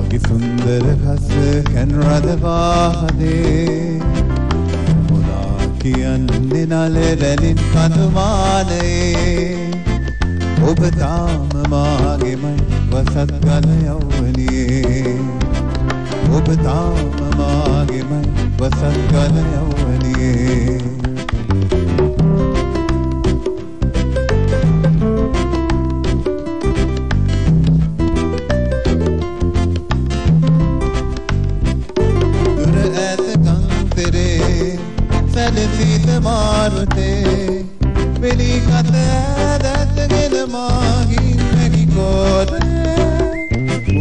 कि सुंदर घस कन रदवाहदे मुला की अन्ने नाले रलिन कनुमाने उबताम मागे मैं वसत गल यौवनिये उबताम मागे मैं वसत गल यौवनिये सीत मारते मेरी कते दतगन माही मेरी कोरे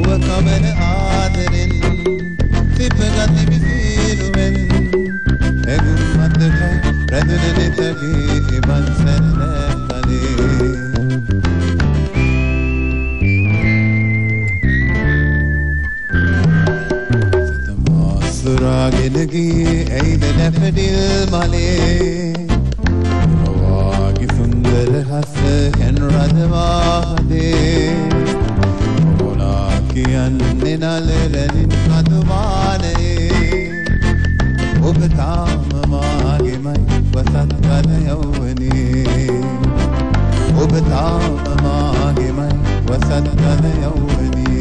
वो कमन आदरिन सिपगति बिसिरुवेन एगुम मत है रदुने तगी इबन सन्ने कले सुरागिनगी ऐद डैफडिल माले वागी सुंदर हस कन रदवाहदे मोला की अन्ने नल रलिन कदुमाने उबताम मागे मैं वसत गल यौवनिये उबताम मागे मैं वसत गल यौवनिये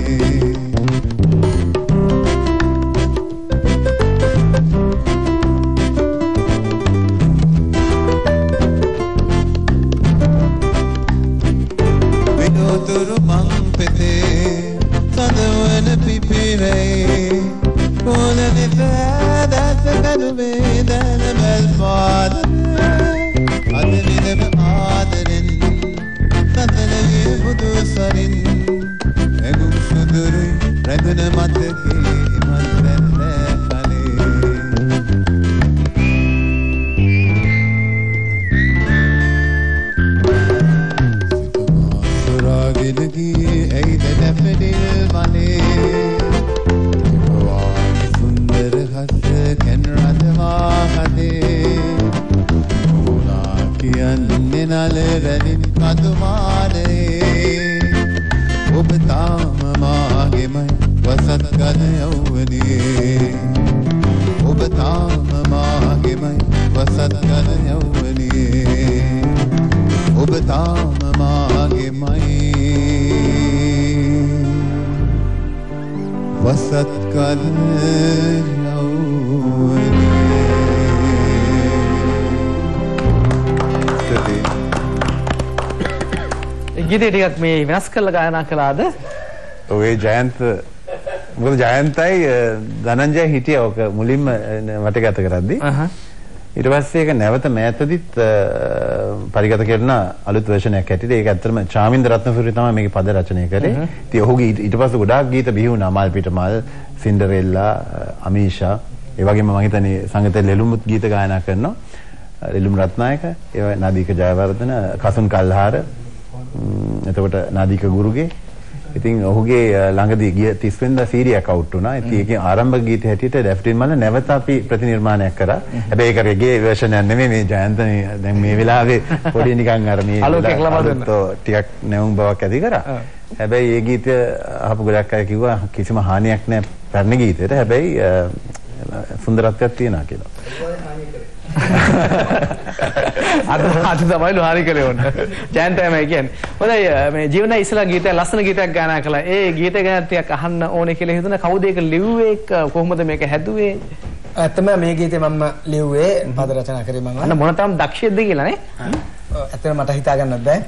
तुरु मंगपते सदवन पिपिरे कोलने दास कनुवे दन बलपाद अदनिदम आदरिन सदनवे बुदु सरिन एगुम सुदुरुई रदन मत के इमंतने कले जिंदगी ऐद डैफडिल माले वागी सुंदर हस कन रदवाहदे मोला की अन्ने नल रलिन कदुमाने उबताम मागे मैं वसत गल यौवनिये उबताम मागे मैं वसत गल यौवनिये उबताम मागे मैं वसत कल ගීතේ ටිකක් මේ වෙනස් කරලා ගායනා කළාද? ඔය ජයන්ත මොකද ජයන්තයි ධනංජය හිටියා ඔක මුලින්ම වටගත කරද්දී. ඊට පස්සේ ඒක නැවත මෑතදිත් පරිගත කරන අලුත් වර්ෂන් එකක් ඇටිද ඒක ඇත්තටම චාමින්ද රත්නපුරි තමයි මේකේ පද රචනය කරේ. ඉතින් ඔහුගේ ඊට පස්සේ ගොඩාක් ගීත බිහි වුණා. මල් පිට මල්, සින්ඩරෙල්ලා, අමීෂා, ඒ වගේම මම හිතන්නේ සංගීත ලෙලුමුත් ගීත ගායනා කරනවා. ලෙලුම් රත්නායක, ඒ නාදික ජයවර්ධන, කසුන් කල්හාර, එතකොට නාදික ගුරුගේ. ඉතින් ඔහුගේ ළඟදී ගිය 30 වෙනිදා සීරියක් අවුට් වුණා. ඉතින් ඒකේ ආරම්භක ගීත හැටියට ඩැෆ්ටින් මල්ල නැවත අපි ප්‍රතිනිර්මාණයක් කරා. හැබැයි ඒක රෙගේ වර්ෂන් එකක් නෙමෙයි මේ ජයන්තනේ දැන් මේ වෙලාවේ පොඩි නිකන් අර මේ ටිකක් නැවුම් බවක් ඇති කරා. හැබැයි ඒ ගීතය අහපු ගොඩක් අය කිව්වා කිසිම හානියක් නැහැ පැරණි ගීතයට. හැබැයි සුන්දරත්වයක් තියෙනවා කියලා. අද තමයි හරි කලේ ඕන. ජයන්තයමයි කියන්නේ. හොඳයි මේ ජීවනයේ ඉස්සලා ගීතයක් ලස්සන ගීතයක් ගායනා කළා. ඒ ගීත ගැන ටිකක් අහන්න ඕනේ කියලා හිතුණා. කවුද ඒක ලිව්වේ? කොහොමද මේක හැදුවේ? ඇත්තම මේ ගීතේ මම ලිව්වේ පද රචනා කරේ මම. අන්න මොන තරම් දක්ෂයෙක්ද කියලා නේ? ඇත්තට මට හිතා ගන්නත් බෑ.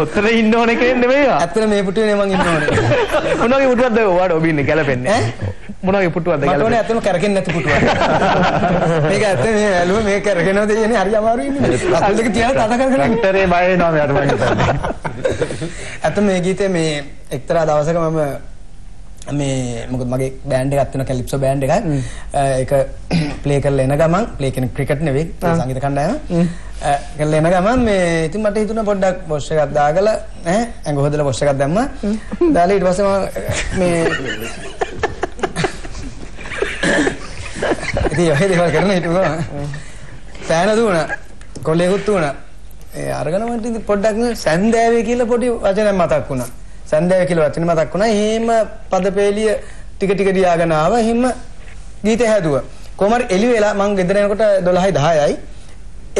ඔතන ඉන්න ඕනේ කියන්නේ නෙමෙයි. ඇත්තට මේ පුටුවේ මම ඉන්න ඕනේ. මොනවාගේ පුටුවක්ද ඔයාට ඔබින්නේ ගැලපෙන්නේ? මොනවාගේ පුටුවක්ද ගැලපෙන්නේ? මට ඕනේ ඇත්තම කරගෙන නැති පුටුවක්. මේක ඇත්ත මේ ඇලුව මේක කරගෙනවද කියන්නේ හරි අමාරුයි ඉන්නේ. අකුල් දෙක තියලා තද කරගෙන ට්‍රැක්ටරේ බය වෙනවා මෙයාට මම හිතන්නේ. ඇත්තම මේ ගීතේ මේ එක්තරා දවසක මම මේ මොකද මගේ බෑන්ඩ් එකක් තියෙනවා කැලිප්සෝ බෑන්ඩ් එකක්. ඒක ප්ලේ කරලා එන ගමන් ප්ලේ කියන්නේ ක්‍රිකට් නෙවෙයි සංගීත කණ්ඩායම. කරලා එන ගමන් මේ ඉතින් මට හිතුණා පොඩ්ඩක් වොෂ් එකක් දාගලා ඇඟ හොදලා වොෂ් එකක් දැම්මා. දාලා ඊට පස්සේ මම මේ ඉතින් ඔය දේවල් කරන හිටුවා. සෑන දුණා. කොල්ලෙකුත් දුණා. ඒ අරගෙන මට ඉතින් පොඩ්ඩක් සැන්දෑවේ කියලා පොඩි වචනයක් මතක් වුණා. සන්ධ්‍යාව කියලා වචන මතක් වුණා. එහෙම පදපේලිය ටික ටික දියාගෙන ආවා. එහෙම ගීතය හැදුවා. කොහමද එළි වෙලා මං ගෙදර එනකොට 12යි 10යි.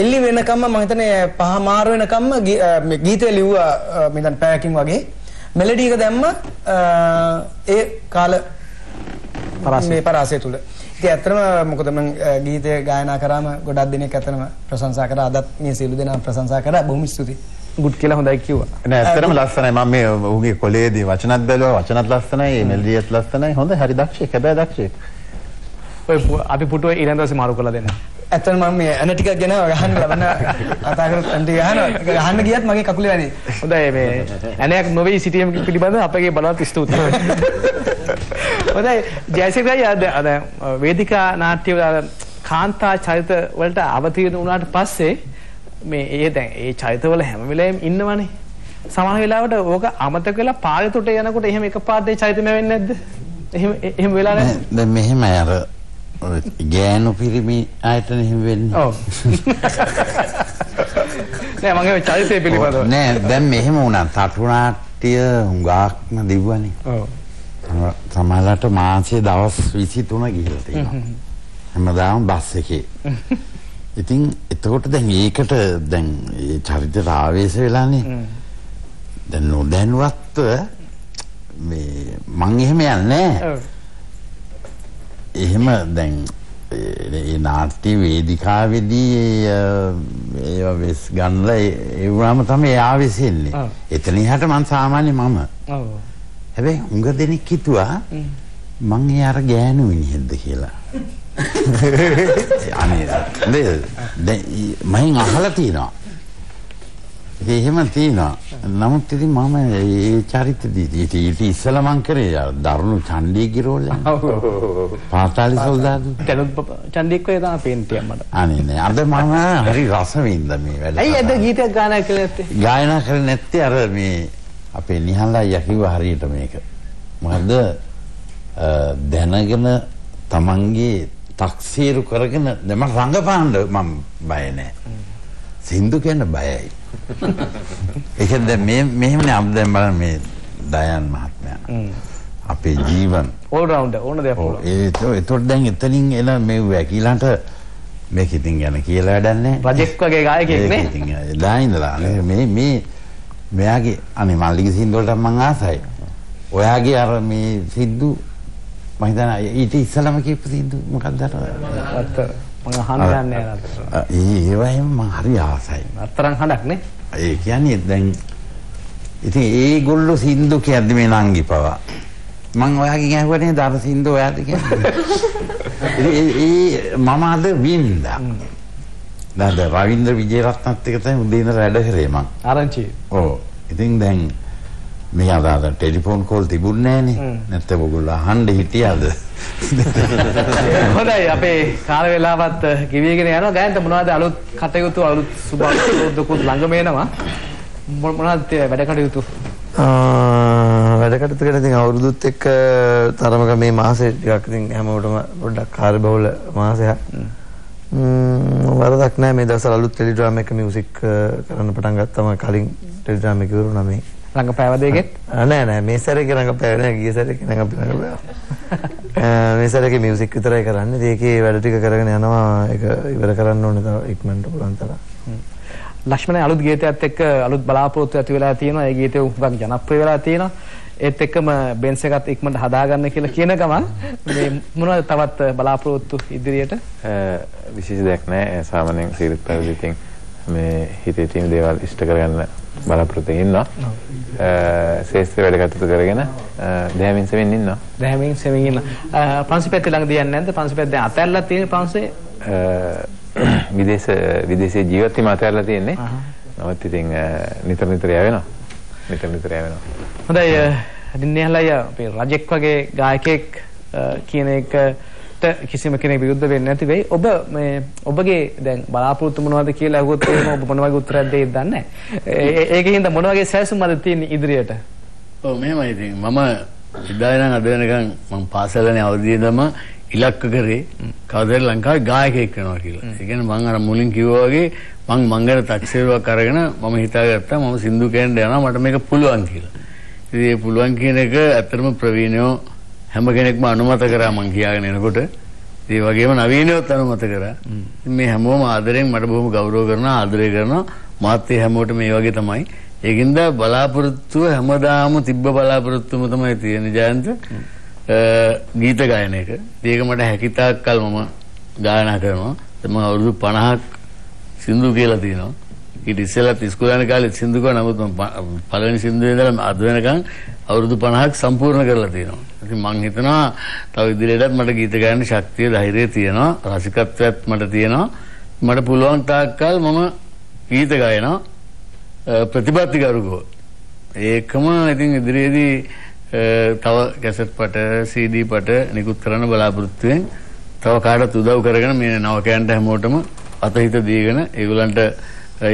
එළි වෙනකම්ම මම හිතන්නේ 5 මාර වෙනකම්ම මේ ගීතය ලිව්වා මම හිතන්නේ පැයකින් වගේ. මෙලඩි එක දැම්ම ඒ කාල මේ පරාසය තුල. ඉතින් ඇත්තටම මොකද මම ගීතය ගායනා කරාම ගොඩක් දිනක් ඇත්තටම ප්‍රශංසා කරා. අදත් මේ සියලු දෙනා ප්‍රශංසා කරා. බොහොම ස්තුතියි. ගුඩ් කියලා හොඳයි කිව්වා. නෑ ඇත්තටම ලස්සනයි. මම මේ උගේ කොලේදී වචනත් බැලුවා. වචනත් ලස්සනයි, මෙලඩියත් ලස්සනයි. හොඳ හරි දක්ෂයෙක්. හැබැයි දක්ෂයෙක්. ඔය අපි පුටුවේ ඊළඟ දවසේ මාරු කරලා දෙන්න. ඇත්තටම මම මේ අන ටිකක් ගැන ගහන්න ලබන කතා කරලා අන්ටි ගහන්න ගියත් මගේ කකුලේ වැඩි. හොඳයි මේ ඇණයක් නොවේ සිටීම පිළිබඳ අපගේ බලවත් ස්තුතියි. හොඳයි ජයසිංහයි අද වේදිකා නාට්‍ය කාන්තා චරිත වලට අවතීර්ණ වුණාට පස්සේ මේ දැන් ඒ චරිතවල හැම වෙලේම ඉන්නවනේ. සමහර වෙලාවට ඕක අමතක වෙලා පාරේට යනකොට එහෙම එකපාරට ඒ චරිතෙම වෙන්නේ නැද්ද? එහෙම වෙලා නැහැ. දැන් මෙහෙම අර ගෑනු පිරිමි ආයතන එහෙම වෙන්නේ. ඔව්. නෑ මම ඒ චරිතය පිළිබඳව. නෑ දැන් මෙහෙම වුණා. තටු නාට්‍ය හුඟක්ම දිව්වනේ. ඔව්. සමහරවිට මාසයේ දවස් 23 ගිහිල්ලා තියෙනවා. හැමදාම බස් එකේ. ඉතින් එතකොට දැන් ඒකට දැන් ඒ චරිතයට ආවේශ වෙලානේ. දැන් නොදැනුවත්ව මේ මං එහෙම යන්නේ නැහැ. එහෙම දැන් ඒ නාට්‍ය වේදිකාවේදී ඒවා වෙස් ගන්නලා ඒ වුණාම තමයි ආවේශෙන්නේ. එතන ඉහට මං සාමාන්‍ය මම. ඔව්. හැබැයි හුඟ දෙනෙක් හිතුවා මං ඒ අර ගෑනු මිනිහෙක්ද කියලා. අනේ දැන් මම අහලා තියෙනවා. එහෙම තියෙනවා. නමුත් ඉතින් මම ඒ චරිතෙදී ඊට ඉස්සලා මං කරේ දරුණු චණ්ඩීගේ රෝල් එක. ඔව්. පාතාලි සොල්දාදු. දැනුත් චණ්ඩීක් වගේ තමයි පේන්ටියක් මට. අනේ නෑ. අද මම හරි රස වින්ද මේ වැඩ. ඇයි අද ගීතයක් ගායනා කළේ නැත්තේ? ගායනා කරේ නැත්තේ අර මේ අපේ නිහඬ අයියා කිව්වා හරියට මේක. මොකද දැනගෙන තමන්ගේ තක්සීරු කරගෙන මම රංගපාන්න මම බය නෑ. සින්දු කියන්න බයයි. ඒක දැන් මෙහෙමනේ අපි දැන් බලන්න මේ දයන් මහත්මයා. අපේ ජීවන් all rounder ඕන දෙයක් පුළුවන්. ඒතකොට දැන් එතනින් එන මේ වැකිලන්ට මේක ඉතින් යන කියලා වැඩක් නැහැ. රජෙක් වගේ ගායකයෙක් නේ. ඉතින් එදා ඉඳලා මේ මෙයාගේ අනේ මල්ලිගේ සින්දු වලට මම ආසයි. ඔයාගේ අර මේ සින්දු මම හිතනවා ඊට ඉස්සලම කියපු සින්දු මොකක්ද අර? මම අහන්න යන්නේ නැහැ. ඒවයිම මම හරි ආසයි. අතරන් හඬක් නේ. ඒ කියන්නේ දැන් ඉතින් ඒගොල්ලෝ සින්දු කියද්දි මේ නංගි පවා මම ඔයාගෙන් අහුවනේ දාර සින්දු ඔයාද කියන්නේ. මම අද වින්දා. දැන් රවීන්ද්‍ර විජේරත්නත් එක්ක තමයි උදේ ඉඳලා වැඩ කරේ මං. ආරංචි. ඔව්. ඉතින් දැන් මේ අද ටෙලිෆෝන් කෝල් තිබුණේ නැහනේ. නැත්නම් ඔයගොල්ලෝ අහන්න හිටියද? හොඳයි අපේ කාල වේලාවත් ගෙවිගෙන යනවා. ගායන්ට මොනවද අලුත් කටයුතු අලුත් සුබ ළඟම එනවා. මොනවද වැඩ කටයුතු? වැඩ කටයුතු කරන ඉතින් අවුරුදුත් එක්ක තරමක මේ මාසේ ටිකක් ඉතින් හැමෝටම පොඩ්ඩක් කාර්යබහුල මාසයක්. වරදක් නැහැ මේ දවස්වල අලුත් ටෙලිඩ්‍රාමා එක මියුසික් කරන්න පටන් ගත්තම කලින් ටෙලිඩ්‍රාමා එක ඉවරුණා මේ. රංගපෑව දෙකෙත්? නෑ මේ සැරේ රංගපෑව නෑ ගිය සැරේ රංගපෑව. මේ සැරේ මියුසික් විතරයි කරන්නේ. ඒකේ වැඩ ටික කරගෙන යනවා. ඒක ඉවර කරන්න ඕනේ තව ඉක්මනට පුළුවන් තරම්. ලක්ෂ්මණේ අලුත් ගීතයත් එක්ක අලුත් බලාපොරොත්තු ඇති වෙලා තියෙනවා. ඒ ගීතය උගක් ජනප්‍රිය වෙලා තියෙනවා. ඒත් එක්කම බෙන්ස් එකත් ඉක්මනට හදාගන්න කියලා කියන ගමන් මේ මොනවද තවත් බලාපොරොත්තු ඉදිරියට? විශේෂ දෙයක් නැහැ. සාමාන්‍යයෙන් සිරිත් පැවිදිකින් මේ හිතේ තියෙන දේවල් ඉෂ්ට කරගන්න බලාපොරොත්තු ඉන්නවා. ශේෂ්ත්‍ර වැඩ කටයුතු කරගෙන දැහැමින් සෙමින් ඉන්නවා. දැහැමින් සෙමින් ඉන්න. පන්සිපැත්තේ ළඟ දියන්නේ නැද්ද? පන්සිපැත්ත දැන් අතැල්ලලා තියෙන පන්සේ විදේශයේ ජීවත් වීම අතහැරලා තියෙන්නේ. නමුත් ඉතින් නිතර යවෙනවා. හොඳයි දින්නේහලයි අපේ රජෙක් වගේ ගායකයෙක් කියන එකට කිසිම කෙනෙක් විරුද්ධ වෙන්නේ නැති වෙයි. ඔබ මේ ඔබගේ දැන් බලාපොරොත්තු මොනවද කියලා අහුවොත් එහෙම ඔබ මොන වගේ උත්තරයක් දෙයිද දන්නේ නැහැ. ඒකෙන්ද මොන වගේ සැලසුම්ද තියෙන්නේ ඉදිරියට? ඔව් මෙහෙමයි ඉතින් මම ඉදායි නම් අද වෙනකන් මම පාසලනේ අවදියේදම ඉලක්ක කරේ කවදාද ලංකාවේ ගායකයෙක් වෙනවා කියලා. ඒ කියන්නේ මම අර මුලින් කිව්වා වගේ මං ගැන තක්සේරුවක් අරගෙන මම හිතාගත්තා මම සින්දු කියන්න යනවා මට මේක පුළුවන් කියලා. ඉතින් පුළුවන් කියන එක ඇත්තටම ප්‍රවීණයෝ හැම කෙනෙක්ම අනුමත කරා මං කියාගෙන එනකොට ඒ වගේම නවීනයෝත් අනුමත කරා. මේ හැමෝම ආදරෙන් මට බොහොම ගෞරව කරනවා ආදරය කරනවා මාත් ඒ හැමෝටම මේ වගේ තමයි. ඒකින්ද බලාපොරොත්තුව හැමදාම තිබ්බ බලාපොරොත්තුම තමයි තියෙන්නේ ජයන්ත. ගීත ගායනයක. ඒක මට හැකියතාක් කල් මම ගායනා කරනවා. මම අවුරුදු 50ක් සින්දු කියලා තියෙනවා. ඊට ඉස්සෙල්ලත් ඉස්කෝලේ යන කාලේ සින්දු කරා. නමුත් මම පළවෙනි සින්දුවේ ඉඳලා අද වෙනකන් අවුරුදු 50ක් සම්පූර්ණ කරලා තියෙනවා. ඉතින් මම හිතනවා තව ඉදිරියටත් මට ගීත ගායන ශක්තිය ධෛර්යය තියෙනවා. රසිකත්වයක් මට තියෙනවා. මට පුළුවන් තාක් කල් මම ගීත ගායනවා ප්‍රතිපත්තිකරුකව. ඒකම ඉතින් ඉදිරියේදී තව කැසට් පට CD පට නිකුත් කරන්න බලාපොරොත්තු වෙන. තව කාටත් උදව් කරගෙන මේ නවකයන්ට හැමෝටම අතහිත දීගෙන ඒගොල්ලන්ට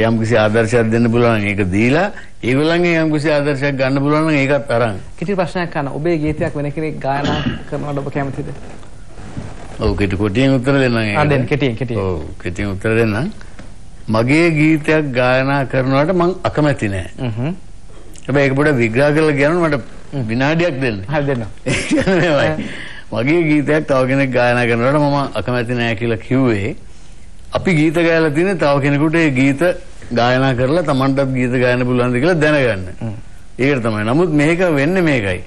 යම්කිසි ආදර්ශයක් දෙන්න පුළුවන් නම් ඒක දීලා ඒගොල්ලන්ගේ යම්කිසි ආදර්ශයක් ගන්න පුළුවන් නම් ඒකත් අරන්. කිටි ප්‍රශ්නයක් අහන්න. ඔබේ ගීතයක් වෙන කෙනෙක් ගායනා කරනවට ඔබ කැමතිද? ඔව් කෙටියෙන් උත්තර දෙන්නම් ඒක. දෙන්න කෙටියෙන්. ඔව් කෙටියෙන් උත්තර දෙන්නම්. මගේ ගීතයක් ගායනා කරනවට මම අකමැති නෑ. හැබැයි ඒක පොඩ්ඩක් විග්‍රහ කරලා කියනොත් මට විනාඩියක් දෙන්න. හරි දෙන්න. මගේ ගීතයක් තව කෙනෙක් ගායනා කරනවට මම අකමැති නෑ කියලා කිව්වේ අපි ගීත ගායලා තියෙන තව කෙනෙකුට ඒ ගීත ගායනා කරලා Tamanටත් ගීත ගායන්න පුළුවන්ද කියලා දැනගන්න. ඒකට තමයි. නමුත් මේක වෙන්නේ මේකයි.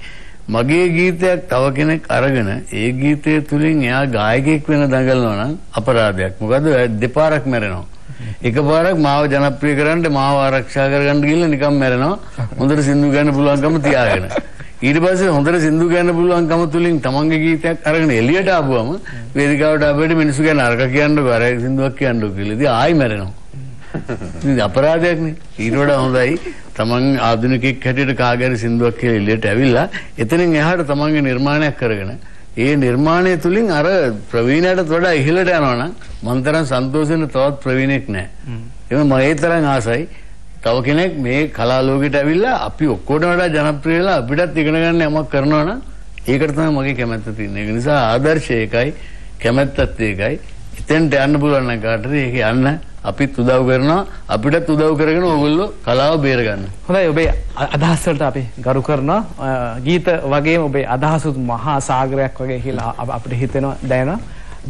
මගේ ගීතයක් තව කෙනෙක් අරගෙන ඒ ගීතය තුලින් එයා ගායකයෙක් වෙන දඟලනවා නම් අපරාධයක්. මොකද දෙපාරක් මැරෙනවා. එකපාරක් මාව ජනප්‍රිය කරන්න මාව ආරක්ෂා කරගන්න ගිහලා නිකන් මැරෙනවා. හොඳට සින්දු ගන්න පුළුවන්කම තියාගෙන. ඊට පස්සේ හොඳට සින්දු ගන්න පුළුවන්කම තුලින් තමන්ගේ ගීතයක් අරගෙන එළියට ආපුවම වේදිකාවට ආපෙට මිනිස්සු ගැන අරක කියන්නකෝ අර සින්දුවක් කියන්නකෝ කියලා. ඉතින් ආයි මැරෙනවා. ඉතින් අපරාධයක්නේ. ඊට වඩා හොඳයි තමන් ආධුනිකෙක් හැටියට කාගෑරි සින්දුවක් කියලා එළියට ඇවිල්ලා එතනින් එහාට තමන්ගේ නිර්මාණයක් කරගෙන ඒ නිර්මාණය තුලින් අර ප්‍රවීණයටත් වඩා ඉහළට යනවා නම් මම තරම් සන්තෝෂ වෙන තවත් ප්‍රවීණෙක් නැහැ. එහෙනම් මම ඒ තරම් ආසයි තව කෙනෙක් මේ කලා ලෝකෙට ඇවිල්ලා අපි ඔක්කොටම වඩා ජනප්‍රිය වෙලා අපිටත් ඉගෙන ගන්න යමක් කරනවා නම් ඒකට තමයි මගේ කැමැත්ත තියෙන්නේ. ඒක නිසා ආදර්ශය ඒකයි කැමැත්තත් ඒකයි. එතෙන්ට යන්න පුළුවන් නම් කාටද ඒක යන්න අපිත් උදව් කරනවා අපිටත් උදව් කරගෙන ඕගොල්ලෝ කලාව බේර ගන්න. හොඳයි ඔබේ අදහස් වලට අපි ගරු කරනවා. ගීත වගේම ඔබේ අදහසුත් මහා සාගරයක් වගේ කියලා අපිට හිතෙනවා දැනෙනවා.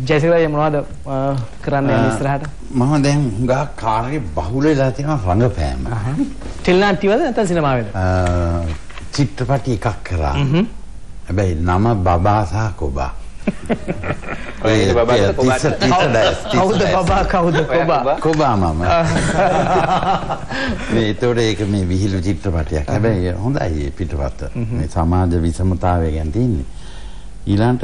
ජයසිරාය මොනවද කරන්නේ ඉස්සරහට? මම දැන් හුඟා කාර්ය බහුල වෙලා තියෙනවා රංගපෑම. ටෙලිනාට්‍යවද නැත්නම් සිනමාවේද? චිත්‍රපටි එකක් කරා. හැබැයි නම බබා සහ කොබා. ඔය බබාට කොබාට කවුද බබා කවුද කොබා? කොබා මම. මේ ඒතකොට ඒක මේ විහිළු චිත්‍රපටයක්. හැබැයි හොඳයි පිටපත. මේ සමාජ විෂමතාවය ගැන තියෙන්නේ. ඊළඟට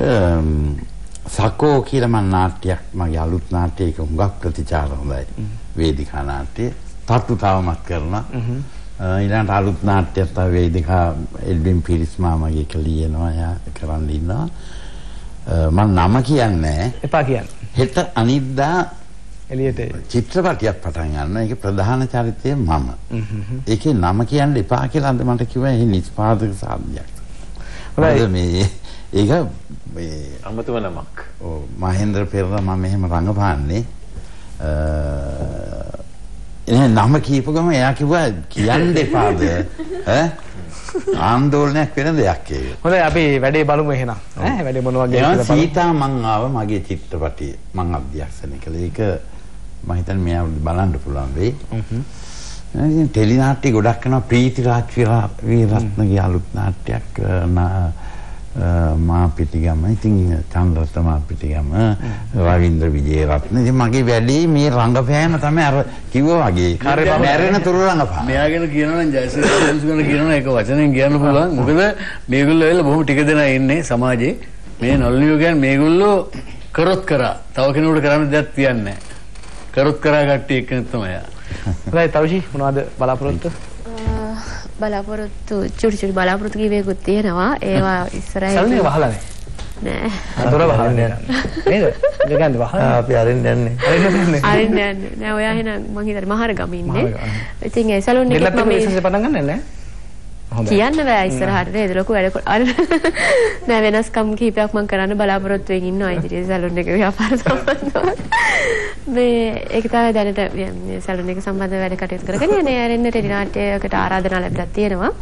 සකෝ කියලා මම නාට්‍යයක් මගේ අලුත් නාට්‍යයක හුඟක් ප්‍රතිචාර හොඳයි. වේදිකා නාට්‍ය තට්ටු තවමත් කරනවා. ඊළඟට අලුත් නාට්‍යයක් තව වේදිකා එල්බින් පිරිස් මාමගේ එක ලියනවා එයා කරන් ඉන්නවා. මම නම කියන්නේ එපා කියන්න. හෙට අනිද්දා එළියට චිත්‍රපටයක් පටන් ගන්නවා. ඒකේ ප්‍රධාන චරිතය මම. ඒකේ නම කියන්න එපා කියලා අද මට කිව්වා ඒ නිෂ්පාදක සාධ්‍යයක්. හොඳයි මේ ඒක මේ අමතම නමක්. ඔව් මහේන්ද්‍ර පෙරේරා මම මෙහෙම රංගපාන්නේ නම කියපු ගම එයා කිව්වා කියන්න එපාද ඈ ආందోලනයක් වෙන දෙයක් ඒක. හොඳයි අපි වැඩේ බලමු එහෙනම්. ඈ වැඩේ මොන වගේ කියලා බලමු. සීතා මං ආව මගේ චිත්‍රපටිය මං අධ්‍යක්ෂණය කළේ. ඒක මම හිතන්නේ මෙයා බලන්න පුළුවන් වෙයි. ඉතින් ටෙලි නාට්‍ය ගොඩක් කරනවා. ප්‍රීතිරාජ් වීරරත්නගේ අලුත් නාට්‍යයක් මා පිටිගම ඉතින් චන්ද්‍රස්ත මා පිටිගම රවීන්ද්‍ර විජේරත්න ඉතින් මගේ වැඩේ මේ රංගපෑම තමයි අර කිව්වා වගේ මැරෙන තුරු රංගපෑම. මෙයා ගැන කියනවා නම් ජයසිරි ගැන කියනවා ඒක වචනෙන් කියන්න පුළුවන්. මොකද මේගොල්ලෝ ඇවිල්ලා බොහොම ටික දෙනා ඉන්නේ සමාජයේ. මේ නොල්ලියෝ කියන්නේ මේගොල්ලෝ කරොත් කරා. තව කෙනෙකුට කරන්න දෙයක් තියන්නේ නැහැ. කරොත් කරා කට්ටිය එක්කෙනෙක් තමයි යා. හොඳයි තවෂි මොනවද බලාපොරොත්තු? බලාපොරොත්තු චුටි බලාපොරොත්තු කිව්වෙකුත් තියෙනවා. ඒවා ඉස්සරහින් සල්නේ වහලා නෑ. දොර වහලා නේද? දෙකෙන්ද වහලා? අපි අරින්න යන්නේ. අරින්න යන්නේ. නෑ ඔයා එහෙනම් මං හිතන්නේ මහරගම ඉන්නේ. ඉතින් ඒ සැලොන් එකේ මම මේ පටන් ගන්නෑ නෑ. කියන්න බෑ ඉස්සරහට නේද ලොකු වැඩ නෑ වෙනස්කම් කිහිපයක් මම කරන්න බලාපොරොත්තු වෙමින් ඉන්නවා ඉදිරියේ සැලොන් එකේ ව්‍යාපාර සම්බන්ධව මේ ඒක තමයි දැනට මේ සැලොන් එක සම්බන්ධව වැඩ කටයුතු කරගෙන යන්නේ. ආරෙන්න ටෙලි නාට්‍යයකට ආරාධනා ලැබිලා තියෙනවා.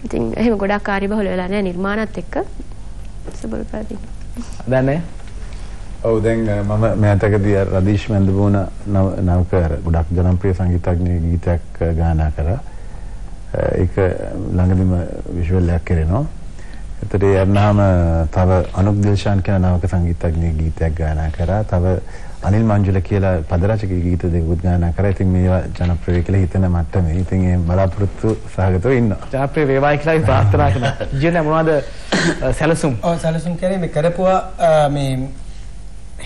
ඉතින් එහෙම ගොඩක් කාර්යබහුල වෙලා නැහැ නිර්මාණත් එක්ක. සබල් පාදී. දැන් ඔව් දැන් මම මෑතකදී රදීෂ් මන්දබෝන නවක ගොඩක් ජනප්‍රිය සංගීතඥ ගීතයක් ගායනා කරා. ඒක ළඟදිම විෂුවල් එකක් කරනවා. ඒතර යන්නාම තව අනුක් දිල්ෂාන් කියන නවක සංගීතඥ ගීතයක් ගායනා කරා. තව අනිල් මංජුල කියලා පද රචක ගීත දෙකකුත් ගායනා කරා. ඉතින් මේවා ජනප්‍රිය කියලා හිතන මට්ටමේ ඉතින් ඒ බලාපොරොත්තු සහගතව ඉන්නවා. ජනප්‍රිය වේවායි කියලා ප්‍රාර්ථනා කරනවා. ජීවන මොනවද සැලසුම්? ඔව් සැලසුම් කරේ මේ කරපුවා මේ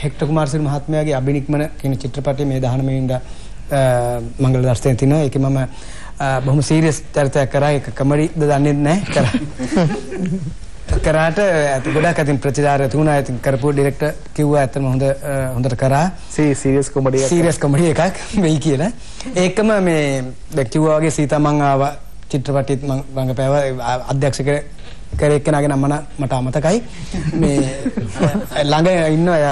හෙක්ටර් කුමාරසිරි මහත්මයාගේ අබිනික්මන කියන චිත්‍රපටයේ මේ 19 වෙනිදා මංගල දර්ශනයේ තිනවා. ඒකේ මම බොහොම සීරියස් චරිතයක් කරා. ඒක කමඩිද දන්නේ නැහැ කරා. කරාට ගොඩක් අතින් ප්‍රතිචාරය තුණා. ඉතින් කරපු ඩිරෙක්ටර් කිව්වා ඇත්තම හොඳට කරා. සීරියස් කොමඩි එකක්. සීරියස් කොමඩි එකක් වෙයි කියලා. ඒකම මේ දැන් කිව්වා වගේ සීතා මං ආවා චිත්‍රපටියත් මං රංගපෑවා අධ්‍යක්ෂක කරේ කෙනාගේ නම මට අමතකයි. මේ ළඟ ඉන්න අය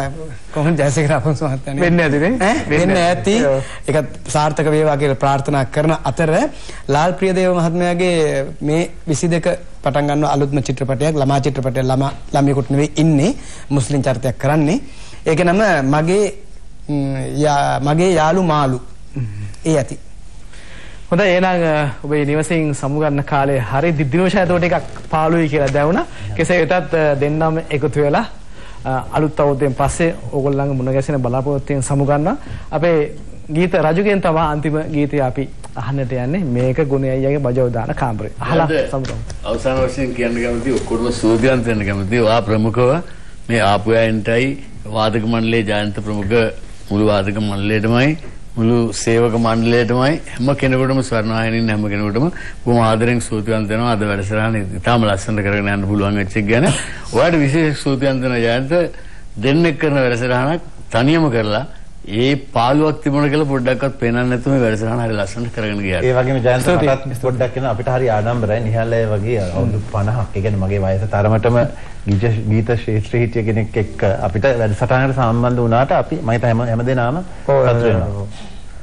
කොහොමද ජයසේකර අපොන්ස මහත්තයානේ වෙන්නේ නැති නේ? වෙන්නේ නැති. ඒක සාර්ථක වේවා කියලා ප්‍රාර්ථනා කරන අතර ලාල් ප්‍රියදේව මහත්මයාගේ මේ 22 පටන් ගන්න අලුත්ම චිත්‍රපටයක් ළමා චිත්‍රපටයක් ළමයෙකුට නෙවෙයි ඉන්නේ මුස්ලිම් චරිතයක් කරන්නේ. ඒක නම මගේ යාළු මාළු. ඒ ඇති. හොඳයි එහෙනම් ඔබේ නිවසින් සමුගන්න කාලේ හරි දිනෝෂා එතකොට එකක් පාළුයි කියලා දැවුණා. කෙසේ වෙතත් දෙන්නම එකතු වෙලා අලුත් අවුරුද්දෙන් පස්සේ ඕගොල්ලන්ගේ මුණ ගැසෙන බලාපොරොත්තුෙන් සමුගන්නවා. අපේ ගීත රජුගෙන් තමයි අන්තිම ගීතය අපි අහන්නට යන්නේ. මේක ගුණේ අයියාගේ බජව දාන කාමරේ. අහලා සමුගමු. අවසාන වශයෙන් කියන්න කැමති ඔක්කොම සූදානම් වෙන්න කැමති. ඔයා ප්‍රමුඛව මේ ආපු අයන්ටයි වාදක මණ්ඩලයේ ජයන්ත ප්‍රමුඛ මුළු වාදක මණ්ඩලයටමයි මුළු සේවක මණ්ඩලයටමයි හැම කෙනෙකුටම ස්වර්ණවාහිනියෙන් හැම කෙනෙකුටම බොහොම ආදරෙන් ස්තුතිවන්ත වෙනවා. අද වැඩසටහන ඉතාම ලස්සනට කරගෙන යන්න පුළුවන් වෙච්ච එක ගැන ඔයාලට විශේෂ ස්තුතිවන්ත වෙනවා ජයන්ත. දෙන්නෙක් කරන වැඩසටහනක් තනියම කරලා ඒ පාළුවක් තිබුණ කියලා පොඩ්ඩක්වත් පේනන්නේ නැතුව මේ වැඩසටහන හරි ලස්සනට කරගෙන ගියා. ඒ වගේම ජයන්ත මටත් පොඩ්ඩක් කියන අපිට හරි ආඩම්බරයි. නිහාලය වගේ අවුරුදු 50ක්. ඒ කියන්නේ මගේ වයස තරමටම ගීත ශාස්ත්‍රීය හිටිය කෙනෙක් එක්ක අපිට වැඩසටහනකට සම්බන්ධ වුණාට අපි මම හිතා හැමදේනම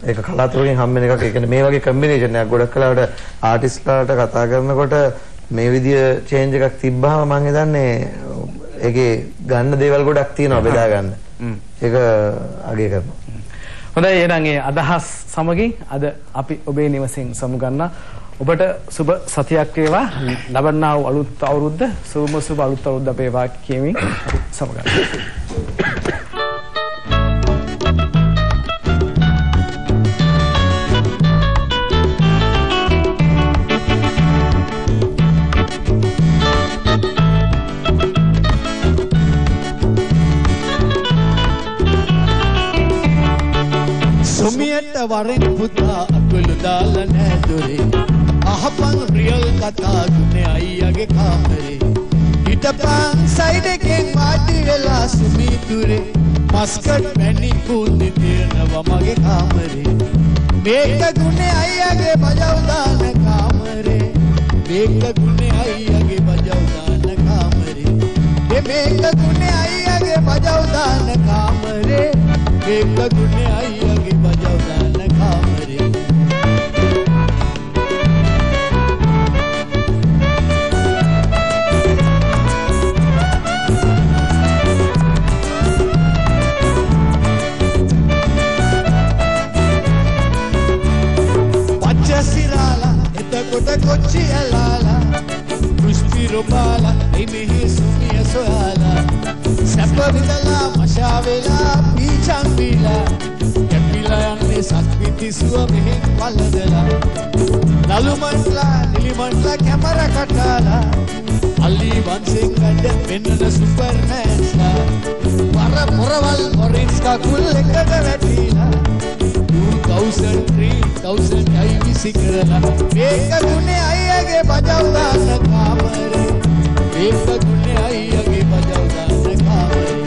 ඒක කලාතුරකින් හම්බෙන එකක්. ඒ කියන්නේ මේ වගේ කම්බිනේෂන් එකක් ගොඩක් කලාවට ආටිස්ට්ලාට කතා කරනකොට මේ විදිය චේන්ජ් එකක් තිබ්බහම මම හිතන්නේ ඒකේ ගන්න දේවල් ගොඩක් තියෙනවා බෙදා ගන්න. ඒක අගය කරනවා. හොඳයි එහෙනම් ඒ අදහස් සමගින් අද අපි ඔබේ නිවසින් සමුගන්නා. ඔබට සුබ සතියක් වේවා. ලබන්නා වූ අලුත් අවුරුද්ද සුබ අලුත් අවුරුද්ද වේවා කියමින් සමුගන්නවා. සුමියට වරින් පුතා අකුළු දාලා නැදුරේ අහපන් රියල් කතා ගුනේ අයියාගේ කාමරේ හිටපන් සයිඩ් එකෙන් වාඩි වෙලා සුමිතුරේ මස්කට් මැණි කුන්දි තියනවා මගේ කාමරේ මේක ගුනේ අයියාගේ බජව දාන කාමරේ මේක ගුනේ අයියාගේ බජව දාන කාමරේ මේක ගුනේ අයියාගේ බජව දාන කාමරේ මේක ගුනේ අයියාගේ බජව දාන කාමරේ පච්චසිරාලා එතකොට කොච්චි ඇලාලා කුස්පි රොබාලා එමෙහි සුමිය සොයාලා සැප විඳලා මශා වෙලා පීචම් බීලා කැපිලා යන්නේ සක්විතිසුව මෙහෙන් වලදලා නලු මණ්ඩලා නිලි මණ්ඩලා කැමරා කටාලා අලි වංශෙන් වැඩ වෙන්නන සුපර්මෑන්ස්ලා වර පොරවල් ඔරින්ස් කකුල් එකට වැටිලා 2003 අයි විසි කරලා මේක ගුනේ අයියාගේ බජව දාන කාමරේ මේක ගුනේ අයියාගේ බජව දාන කාමරේ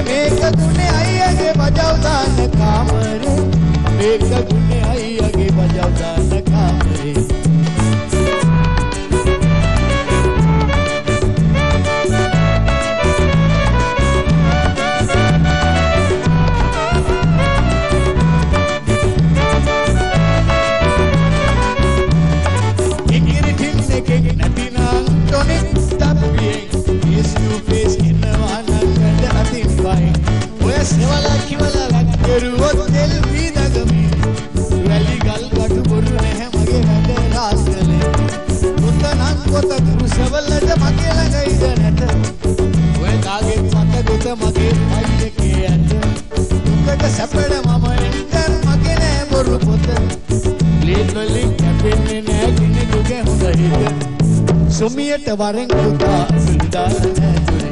මේක ගුනේ අයියාගේ බජව දාන කාමරේ මේක ගුනේ අයියාගේ බජව දාන කාමරේ නැති සවලට මගේ ළඟ ඉඳ නැත ඔය කාගේ මතගොත මගේ අයියගේ ඇත දුකට සැපට මම එන්ටර් මගේ නෑ බොරු පොත ප්ලේට් වලින් කැපෙන්නේ නෑ කෙනෙකුගේ හොඳ හිත සොමියට වරෙන් පුතා සුදාන නෑ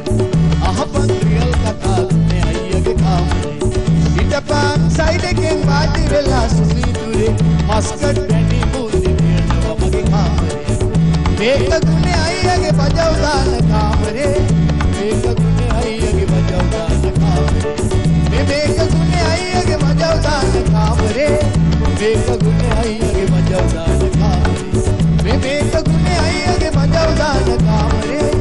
අහපන් රියල් කතා මේ අයියගේ කාමරේ ඉතපන් සයිඩ් එකෙන් වාඩි වෙලා සුනීතුරේ මස්කට් බැඳි මුදි කියනවා මගේ කාමරේ මේක ගුනේ අයියගේ බජව දාන කාමරේ මේක ගුනේ අයියගේ බජව දාන කාමරේ මේක ගුනේ අයියගේ බජව දාන කාමරේ මේක ගුනේ අයියගේ බජව දාන කාමරේ මේක ගුනේ අයියගේ බජව දාන කාමරේ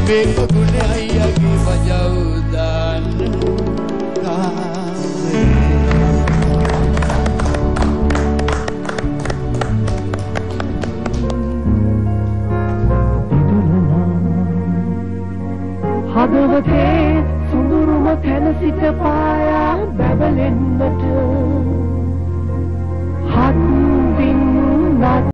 මේක ගුනේ අයියගේ බජව දාන හදවතේ සුඳුරුම තැන සිට පායා බැබලෙන්නට